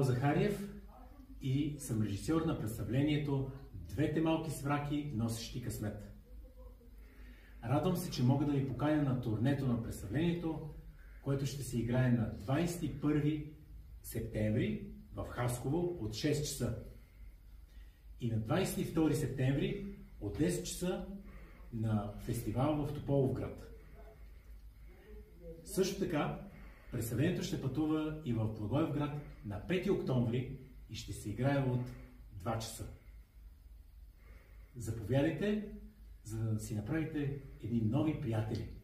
Захариев и съм режисьор на представлението "Двете малки свраки, носещи късмет". Радвам се, че мога да ви поканя на турнето на представлението, което ще се играе на 21 септември в Хасково от 6 часа и на 22 септември от 10 часа на фестивал в Тополовград. Също така, представлението ще пътува и в Благоевград на 5 октомври и ще се играе от 2 часа. Заповядайте, за да си направите едни нови приятели.